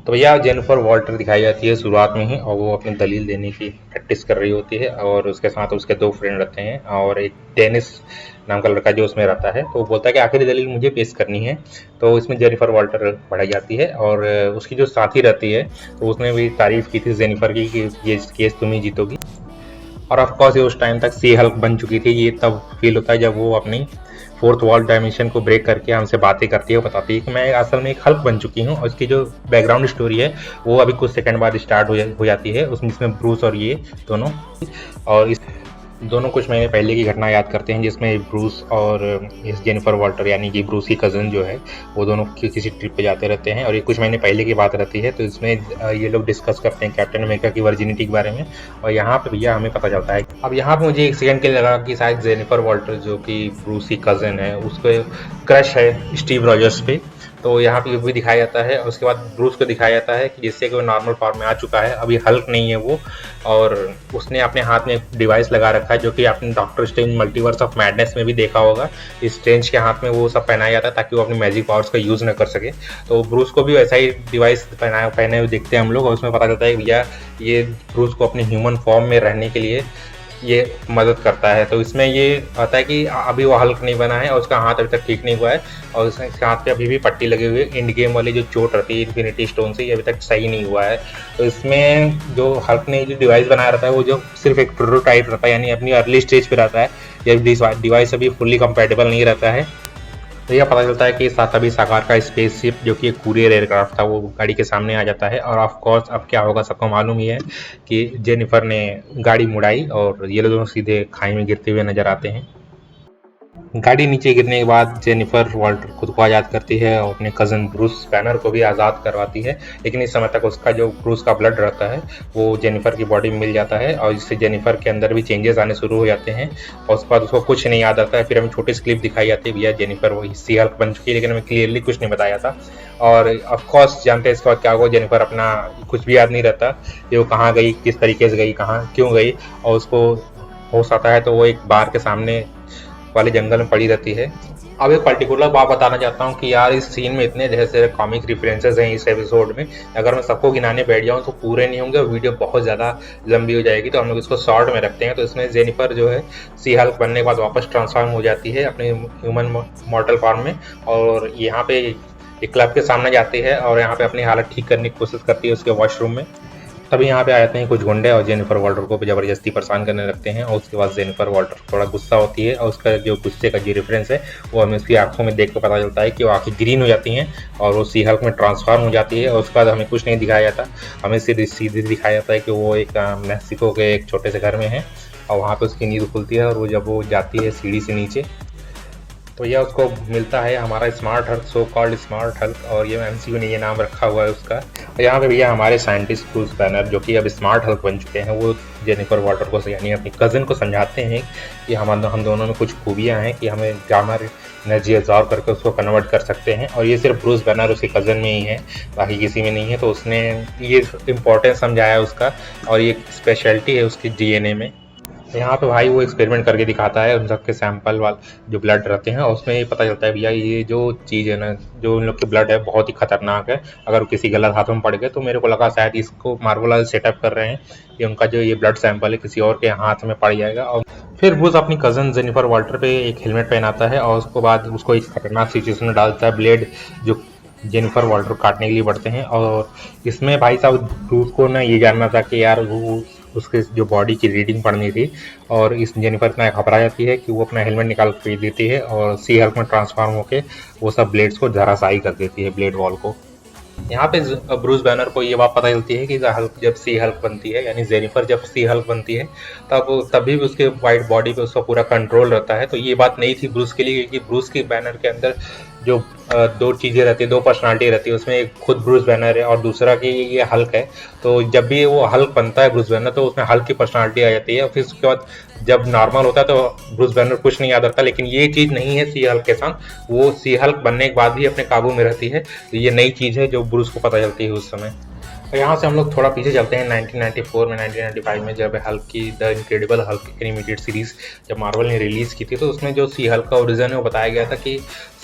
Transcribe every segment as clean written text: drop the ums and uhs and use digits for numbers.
तो भैया Jennifer Walter दिखाई जाती है शुरुआत में ही, और वो अपनी दलील देने की प्रैक्टिस कर रही होती है, और उसके साथ उसके दो फ्रेंड रहते हैं और एक डेनिस नाम का लड़का जो उसमें रहता है। तो वो बोलता है कि आखिरी दलील मुझे पेश करनी है। तो इसमें जेनिफर वॉल्टर बढ़ाई जाती है, और उसकी जो साथी रहती है तो उसने भी तारीफ की थी जेनिफर की कि ये केस तुम ही जीतोगी। और ऑफ कोर्स ये उस टाइम तक सी हल्क बन चुकी थी। ये तब फील होता है जब वो अपनी फोर्थ वॉल डायमेंशन को ब्रेक करके हमसे बातें करती है, बताती है कि मैं असल में एक हल्क बन चुकी हूँ। और इसकी जो बैकग्राउंड स्टोरी है वो अभी कुछ सेकंड बाद स्टार्ट हो जाती है उसमें, जिसमें ब्रूस और ये दोनों, और इस दोनों कुछ महीने पहले की घटना याद करते हैं, जिसमें ब्रूस और इस जेनिफर वॉल्टर यानी कि ब्रूस की कज़न जो है वो दोनों किसी ट्रिप पे जाते रहते हैं, और ये कुछ महीने पहले की बात रहती है। तो इसमें ये लोग डिस्कस करते हैं कैप्टन अमेरिका की वर्जिनिटी के बारे में, और यहाँ पे भैया हमें पता चलता है। अब यहाँ पे मुझे एक सेकंड के लिए लगा कि शायद जेनिफर वॉल्टर जो कि ब्रूस की कज़न है उसको क्रश है स्टीव रॉजर्स पे। तो यहाँ पे भी दिखाया जाता है, और उसके बाद ब्रूस को दिखाया जाता है कि जिससे कि वो नॉर्मल फॉर्म में आ चुका है, अभी हल्क नहीं है वो, और उसने अपने हाथ में एक डिवाइस लगा रखा है जो कि आपने doctor strange multiverse of madness में भी देखा होगा। स्ट्रेंज के हाथ में वो सब पहनाया जाता है ताकि वो अपनी मैजिक पावर्स का यूज़ न कर सके। तो ब्रूस को भी वैसा ही डिवाइस पहने हुए देखते हैं हम लोग, और उसमें पता चलता है भैया ये ब्रूस को अपने ह्यूमन फॉर्म में रहने के लिए ये मदद करता है। तो इसमें ये आता है कि अभी वो हल्क नहीं बना है और उसका हाथ अभी तक ठीक नहीं हुआ है, और उसके हाथ पे अभी भी पट्टी लगी हुई है। एंड गेम वाली जो चोट रहती है इन्फिनिटी स्टोन से, ये अभी तक सही नहीं हुआ है। तो इसमें जो हल्क ने जो डिवाइस बनाया रहता है वो जो सिर्फ एक प्रोटोटाइप रहता है, यानी अपनी अर्ली स्टेज पे रहता है। ये डिवाइस अभी फुल्ली कंपेटेबल नहीं रहता है। तो यह पता चलता है कि तभी साकार का स्पेसशिप जो कि एक कुरियर एयरक्राफ्ट था वो गाड़ी के सामने आ जाता है, और ऑफ कोर्स अब क्या होगा सबको मालूम ही है कि जेनिफर ने गाड़ी मुड़ाई और ये लोग दोनों सीधे खाई में गिरते हुए नजर आते हैं। गाड़ी नीचे गिरने के बाद जेनिफर वॉल्टर खुद को आज़ाद करती है और अपने कज़न ब्रूस बैनर को भी आज़ाद करवाती है, लेकिन इस समय तक उसका जो ब्रूस का ब्लड रहता है वो जेनिफर की बॉडी में मिल जाता है, और इससे जेनिफर के अंदर भी चेंजेस आने शुरू हो जाते हैं। और उसके बाद उसको कुछ नहीं याद आता है। फिर हमें छोटी सी क्लिप दिखाई जाती है, भैया जेनिफर वो सी हल्क बन चुकी है, लेकिन हमें क्लियरली कुछ नहीं बताया था। और ऑफकोर्स जानते हैं इसके बाद क्या होगा, जेनिफर अपना कुछ भी याद नहीं रहता कि वो कहाँ गई, किस तरीके से गई, कहाँ क्यों गई, और उसको होश आता है तो वो एक बार के सामने वाले जंगल में पड़ी रहती है। अब एक पर्टिकुलर बात बताना चाहता हूँ कि यार इस सीन में इतने ढेर सारे कॉमिक रेफरेंसेस हैं इस एपिसोड में, अगर मैं सबको गिनाने बैठ जाऊँ तो पूरे नहीं होंगे और वीडियो बहुत ज़्यादा लंबी हो जाएगी। तो हम लोग इसको शॉर्ट में रखते हैं। तो इसमें जेनिफर जो है सी हल्क बनने के बाद वापस ट्रांसफॉर्म हो जाती है अपने ह्यूमन मॉर्टल फॉर्म में, और यहाँ पे एक क्लब के सामने जाती है और यहाँ पे अपनी हालत ठीक करने की कोशिश करती है उसके वॉशरूम में। तभी यहाँ पे आ जाते हैं कुछ गुंडे और जेनिफर वॉल्टर को ज़बरदस्ती परेशान करने लगते हैं, और उसके बाद जेनिफर वॉल्टर थोड़ा गुस्सा होती है, और उसका जो गुस्से का जो रेफरेंस है वो हमें उसकी आंखों में देख कर पता चलता है कि वो आंखें ग्रीन हो जाती हैं और वो सी हल्क में ट्रांसफॉर्म हो जाती है। और उसके बाद हमें कुछ नहीं दिखाया जाता, हमें सीधे दिखाया जाता है कि वो एक मैक्सिको के एक छोटे से घर में है, और वहाँ पर उसकी नींद खुलती है, और वो जब वो जाती है सीढ़ी से नीचे तो यह उसको मिलता है हमारा smart Hulk, so called smart Hulk, और ये एमसीयू ने ये नाम रखा हुआ है उसका। और यहाँ पे भैया हमारे साइंटिस्ट ब्रूस बैनर जो कि अब स्मार्ट हल्क बन चुके हैं, वो जेनिफर वॉल्टर को यानी अपनी कज़न को समझाते हैं कि हम दोनों में कुछ खूबियाँ हैं कि हमें ग्रामर एनर्जी एब्जॉर्ब करके उसको कन्वर्ट कर सकते हैं, और ये सिर्फ ब्रूस बैनर उसकी कज़न में ही है, बाकी किसी में नहीं है। तो उसने ये इम्पोर्टेंस समझाया उसका, और ये स्पेशलिटी है उसकी डीएनए में। यहाँ पे भाई वो एक्सपेरिमेंट करके दिखाता है उन सबके सैंपल वाले जो ब्लड रहते हैं, और उसमें ये पता चलता है भैया ये जो चीज़ है ना, जो उन लोग के ब्लड है बहुत ही खतरनाक है। अगर किसी गलत हाथों में पड़ गए तो मेरे को लगा शायद इसको मार्वल सेटअप कर रहे हैं कि उनका जो ये ब्लड सैंपल है किसी और के हाथ में पड़ जाएगा। और फिर ब्रूस अपनी कज़न जेनिफर वॉल्टर पे एक हेलमेट पहनाता है, और उसके बाद उसको एक खतरनाक सिचुएशन में डालता है, ब्लेड जो जेनिफर वॉल्टर काटने के लिए बढ़ते हैं। और इसमें भाई साहब ब्रूस को ना ये जानना था कि यार वो उसके जो बॉडी की रीडिंग पढ़नी थी, और इस जेनिफर इतना घबरा जाती है कि वो अपना हेलमेट निकाल फेंक देती है और सी हल्क में ट्रांसफॉर्म होकर वो सब ब्लेड्स को धराशायी कर देती है, ब्लेड वॉल को। यहाँ पे ब्रूस बैनर को ये बात पता चलती है कि हल्क जब सी हल्क बनती है, यानी जेनिफर जब सी हल्क बनती है तभी भी उसके वाइट बॉडी पे उसका पूरा कंट्रोल रहता है। तो ये बात नहीं थी ब्रूस के लिए, क्योंकि ब्रूस के बैनर के अंदर जो दो चीज़ें रहती है, दो पर्सनालिटी रहती है, उसमें एक खुद ब्रूस बैनर है और दूसरा कि ये हल्क है। तो जब भी वो हल्क बनता है ब्रूस बैनर, तो उसमें हल्क की पर्सनालिटी आ जाती है, और फिर उसके बाद जब नॉर्मल होता है तो ब्रूस बैनर कुछ नहीं याद रखता। लेकिन ये चीज़ नहीं है सी हल्क के साथ, वो सी हल्क बनने के बाद भी अपने काबू में रहती है। तो ये नई चीज़ है जो ब्रूस को पता चलती है उस समय। और यहाँ से हम लोग थोड़ा पीछे चलते हैं 1994 में, 1995 में जब हल्क की the incredible Hulk animated series जब मार्वल ने रिलीज़ की थी, तो उसमें जो सी हल्क का ओरिजिन है वो बताया गया था कि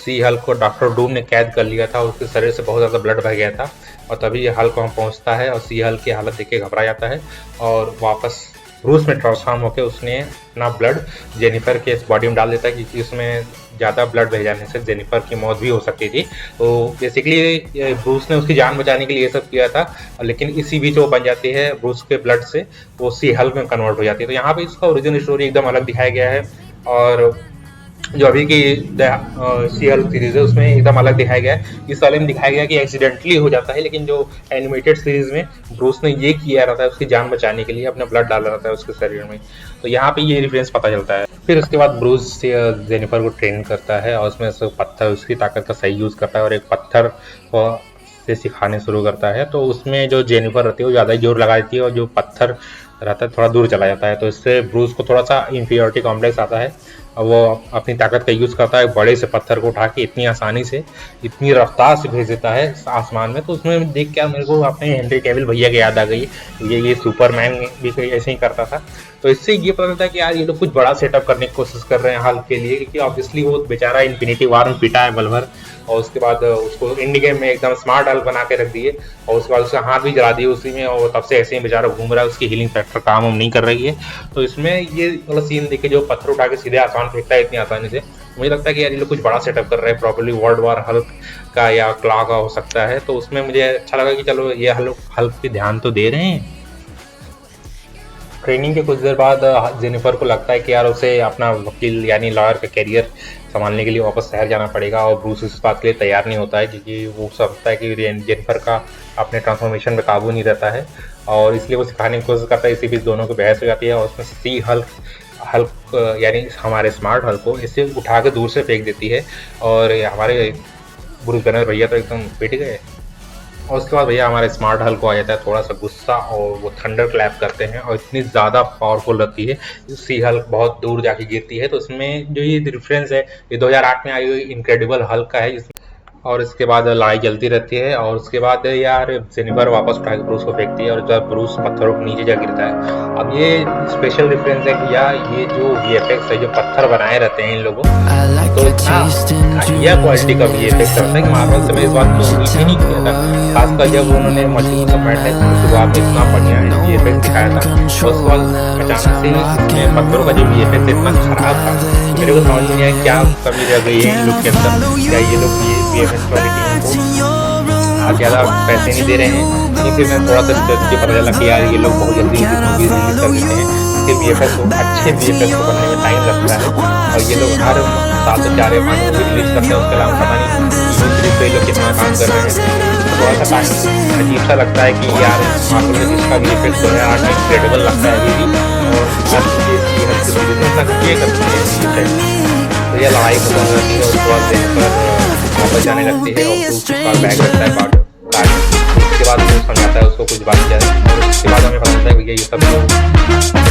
सी हल्क को डॉक्टर डूम ने कैद कर लिया था, उसके शरीर से बहुत ज़्यादा ब्लड बह गया था और तभी हल्क वहाँ पहुँचता है और सी हल्क की हालत देख के घबरा जाता है और वापस ब्रूस में ट्रांसफॉर्म होकर उसने अपना ब्लड जेनिफर के बॉडी में डाल देता है, क्योंकि उसमें ज़्यादा ब्लड बह जाने से जेनिफर की मौत भी हो सकती थी। तो बेसिकली ब्रूस ने उसकी जान बचाने के लिए ये सब किया था, लेकिन इसी बीच वो बन जाती है ब्रूस के ब्लड से वो सी हल्क में कन्वर्ट हो जाती है। तो यहाँ पे इसका ओरिजिनल स्टोरी एकदम अलग दिखाया गया है और जो अभी की सी हल्क सीरीज है उसमें एकदम अलग दिखाया गया है। इस वाले में दिखाया गया कि एक्सीडेंटली हो जाता है, लेकिन जो एनिमेटेड सीरीज में ब्रूस ने ये किया रहता है उसकी जान बचाने के लिए, अपना ब्लड डाला रहता है उसके शरीर में। तो यहाँ पे ये रेफरेंस पता चलता है। फिर उसके बाद ब्रूस जेनिफर को ट्रेन करता है और उसमें से पत्थर उसकी ताकत का सही यूज़ करता है और एक पत्थर से सिखाने शुरू करता है। तो उसमें जो जेनिफर रहती है वो ज़्यादा जोर लगा देती है और जो पत्थर रहता है थोड़ा दूर चला जाता है। तो इससे ब्रूस को थोड़ा सा इंफीरियरिटी कॉम्प्लेक्स आता है और वो अपनी ताकत का यूज़ करता है, बड़े से पत्थर को उठा के इतनी आसानी से इतनी रफ्तार से भेज देता है आसमान में। तो उसमें देख के मेरे को अपने हेनरी कैविल भैया की याद आ गई, ये सुपरमैन भी ऐसे ही करता था। तो इससे ये पता चलता है कि यार ये लोग कुछ बड़ा सेटअप करने की कोशिश कर रहे हैं हल्क के लिए, क्योंकि ऑब्वियसली वो बेचारा इन्फिनिटी वॉर में पिटा है बलभर और उसके बाद उसको इंडी गेम में एकदम स्मार्ट हल्क बना के रख दिए और उसके बाद उसका हाथ भी जला दिए उसी में और तब से ऐसे ही बेचारा घूम रहा है, उसकी हीलिंग फैक्टर काम नहीं कर रही है। तो इसमें ये वाला सीन देखे जो पत्थर उठा के सीधे आसमान फेंकता है इतनी आसानी से, मुझे लगता है कि यार ये लोग कुछ बड़ा सेटअप कर रहे हैं, प्रॉपर्ली वर्ल्ड वॉर हल्क का या क्लॉ का हो सकता है। तो उसमें मुझे अच्छा लगा कि चलो ये हल्क पे ध्यान तो दे रहे हैं। ट्रेनिंग के कुछ देर बाद जेनिफर को लगता है कि यार उसे अपना वकील यानी लॉयर का कैरियर संभालने के लिए वापस शहर जाना पड़ेगा और ब्रूस इस बात के लिए तैयार नहीं होता है, क्योंकि वो समझता है कि जेनिफर का अपने ट्रांसफॉर्मेशन में काबू नहीं रहता है और इसलिए वो सिखाने की कोशिश करता है। इसी बीच दोनों को बहस हो जाती है और उसमें सी हल्क यानी हमारे स्मार्ट हल्क को इसे उठा के दूर से फेंक देती है और हमारे ब्रूस बैनर भैया तो एकदम पिट गए। और उसके बाद भैया हमारे स्मार्ट हल्क को आ जाता है थोड़ा सा गुस्सा और वो थंडर क्लैप करते हैं और इतनी ज़्यादा पावरफुल रहती है सी हल्क बहुत दूर जाके गिरती है। तो इसमें जो ये रेफरेंस है ये 2008 में आई हुई इनक्रेडिबल हल्क का है और इसके बाद लड़ाई चलती रहती है और उसके बाद यार जेनिफर वापस उठा के ब्रूस को फेंकती है और जब ब्रूस पत्थरों के नीचे जा गिरता है। अब ये स्पेशल रेफरेंस है कि यार ये जो वीएफएक्स है जो पत्थर बनाए रहते हैं इन लोगों तो घटिया क्वालिटी का वीएफएक्स रहता है कि मार्वल से मैं इस बात को उम्मीद ही नहीं किया था, खासकर जब उन्होंने मल्टीवर्स ऑफ मैडनेस की शुरुआत में इतना बढ़िया वीएफएक्स दिखाया था और उसके बाद अचानक से पत्थरों का जो वीएफएक्स इतना खराब था मेरे को समझ नहीं आया क्या कमी रह गई है इन लोग के अंदर, क्या ये लोग वीएफएक्स क्वालिटी को ज़्यादा पैसे नहीं दे रहे हैं। लेकिन फिर मैं थोड़ा सा मुझे पता चला कि यार ये लोग बहुत जल्दी मूवीज रिलीज कर देते हैं, इसके वीएफएक्स को अच्छे वीएफएक्स को बनने में टाइम लगता है और ये लोग हर साल से 4 या 5 मूवी रिलीज करते हैं, उसके अलावा पता नहीं सीरीज पे लोग कितना काम कर रहे हैं। थोड़ा सा टाइम अजीब सा लगता है कि यार मार्वल में जिसका वीएफएक्स 2008 में इनक्रेडिबल लगता है अभी भी और हर सीरीज में तक ये करते हैं। तो ये लड़ाई खत्म हो जाती है और उसके बाद जेनिफर वापस जाने लगती है और उसका बैग रखता है गाड़ी। उसके बाद वो समझाता है उसको कुछ बात जाए और उसके बाद हमें पता चलता है भैया ये सब लोग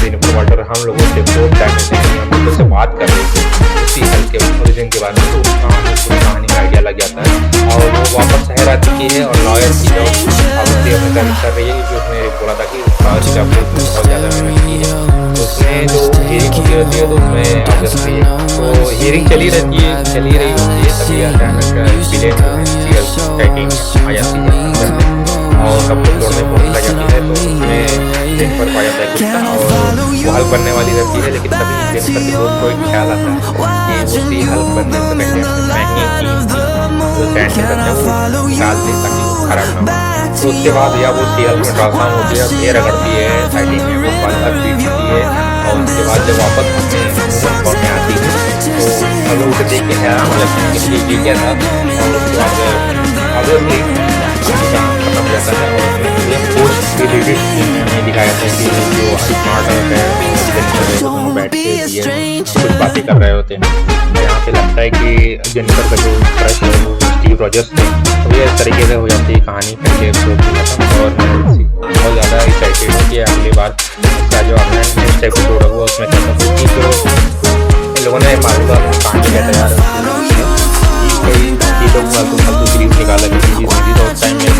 जेनिफर वाल्टर हम लोगों से फोर्थ डायमेंशन हम लोगों से बात कर रहे थे उसी हल्क के ओरिजिन के बारे में। तो उसका पूरी कहानी का आइडिया लग जाता है और वो वापस शहर आ चुकी है और लॉयर की जो अवधि अपने कर रही है क्योंकि उसने बोला था कि लॉयर की अपनी बहुत ज़्यादा मेहनत की है। तो उसमें जो हियरिंग होती रहती है तो उसमें ऑब्वियसली तो हियरिंग चली रही होती है तभी अचानक विलेन आ जाती है और सबको छोड़ने को निकल जाती है। तो उसमें जेनिफर को आ जाता है गुस्सा और वो हल्क बनने वाली रहती है, लेकिन तभी जेनिफर के दोस्त को एक ख्याल आता है कि वो सी हल्क बनने से पहले महंगी जो सैंड में करते हैं वो निकाल दे ताकि वो खराब ना हो। तो उसके बाद या वो सी हल्क में ट्रांसफॉर्म होती है, फिर रगड़ती है साइडिंग में वो बार पीटती है और उसके बाद जब वापस अपने ह्यूमन फॉर्म में आती है तो हम लोग उसे देख के हैरान हो जाते हैं कि ये क्या था। और उसके बाद ऑब्वियसली खत्म हो जाता है और ये पोस्ट क्रेडिट में दिखाया जाता है कि जो स्मार्ट है दोनों बैठ के कुछ बातें कर रहे होते हैं। यहाँ पे लगता है कि जेनिफर का जो क्रश है वो स्टीव रॉजर्स थे। तो ये इस तरीके से हो जाती है कहानी पहले एपिसोड में खत्म और बहुत ज़्यादा एक्साइटेड होती है अगली बार क्या जो अपना नेक्स्ट एपिसोड होगा उसमें खत्म होगी। तो इन लोगों ने मालूम कहानी कहता है यार कोई लोग फालतू सीरीज निकाला क्योंकि सीरीज उस टाइम में